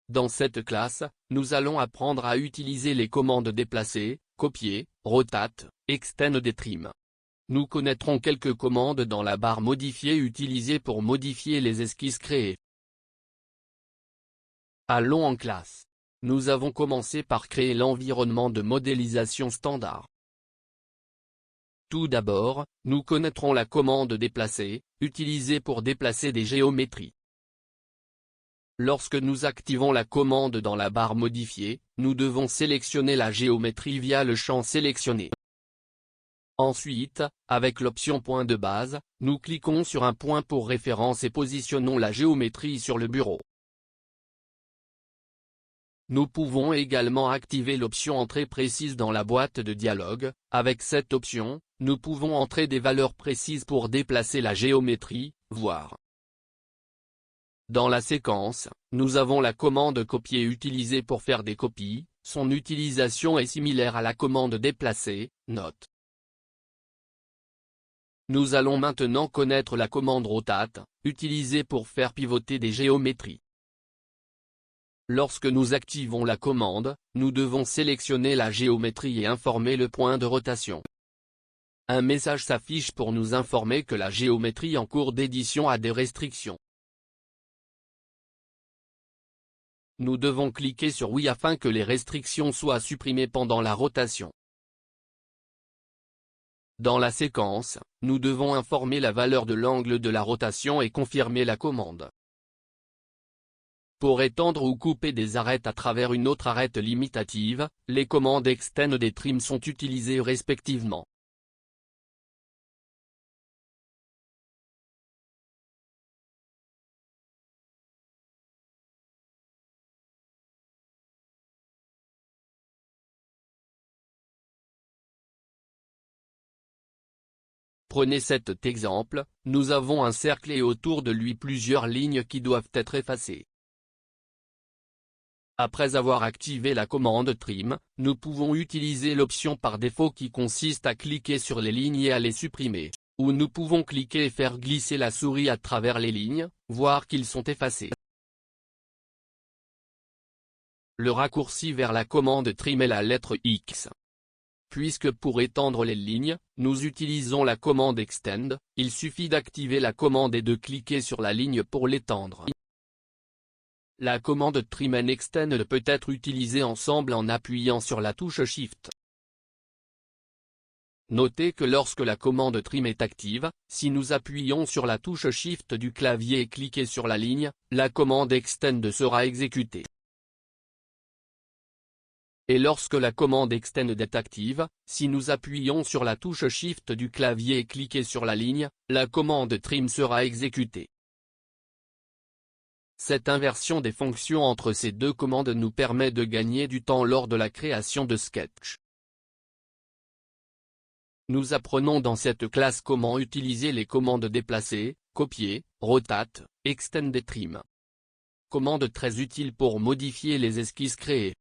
Dans cette classe, nous allons apprendre à utiliser les commandes déplacer, copier, rotate, extend et trim. Nous connaîtrons quelques commandes dans la barre modifier utilisées pour modifier les esquisses créées. Allons en classe. Nous avons commencé par créer l'environnement de modélisation standard. Tout d'abord, nous connaîtrons la commande déplacer, utilisée pour déplacer des géométries. Lorsque nous activons la commande dans la barre modifier, nous devons sélectionner la géométrie via le champ sélectionné. Ensuite, avec l'option point de base, nous cliquons sur un point pour référence et positionnons la géométrie sur le bureau. Nous pouvons également activer l'option entrée précise dans la boîte de dialogue. Avec cette option, nous pouvons entrer des valeurs précises pour déplacer la géométrie, voir. Dans la séquence, nous avons la commande copier utilisée pour faire des copies. Son utilisation est similaire à la commande déplacer, note. Nous allons maintenant connaître la commande rotate, utilisée pour faire pivoter des géométries. Lorsque nous activons la commande, nous devons sélectionner la géométrie et informer le point de rotation. Un message s'affiche pour nous informer que la géométrie en cours d'édition a des restrictions. Nous devons cliquer sur oui afin que les restrictions soient supprimées pendant la rotation. Dans la séquence, nous devons informer la valeur de l'angle de la rotation et confirmer la commande. Pour étendre ou couper des arêtes à travers une autre arête limitative, les commandes extend et trim sont utilisées respectivement. Prenez cet exemple, nous avons un cercle et autour de lui plusieurs lignes qui doivent être effacées. Après avoir activé la commande trim, nous pouvons utiliser l'option par défaut qui consiste à cliquer sur les lignes et à les supprimer, ou nous pouvons cliquer et faire glisser la souris à travers les lignes, voir qu'ils sont effacés. Le raccourci vers la commande trim est la lettre X. Puisque pour étendre les lignes, nous utilisons la commande extend, il suffit d'activer la commande et de cliquer sur la ligne pour l'étendre. La commande trim and extend peut être utilisée ensemble en appuyant sur la touche Shift. Notez que lorsque la commande trim est active, si nous appuyons sur la touche Shift du clavier et cliquez sur la ligne, la commande extend sera exécutée. Et lorsque la commande extend est active, si nous appuyons sur la touche Shift du clavier et cliquez sur la ligne, la commande trim sera exécutée. Cette inversion des fonctions entre ces deux commandes nous permet de gagner du temps lors de la création de sketch. Nous apprenons dans cette classe comment utiliser les commandes déplacer, copier, rotate, extend et trim. Commandes très utiles pour modifier les esquisses créées.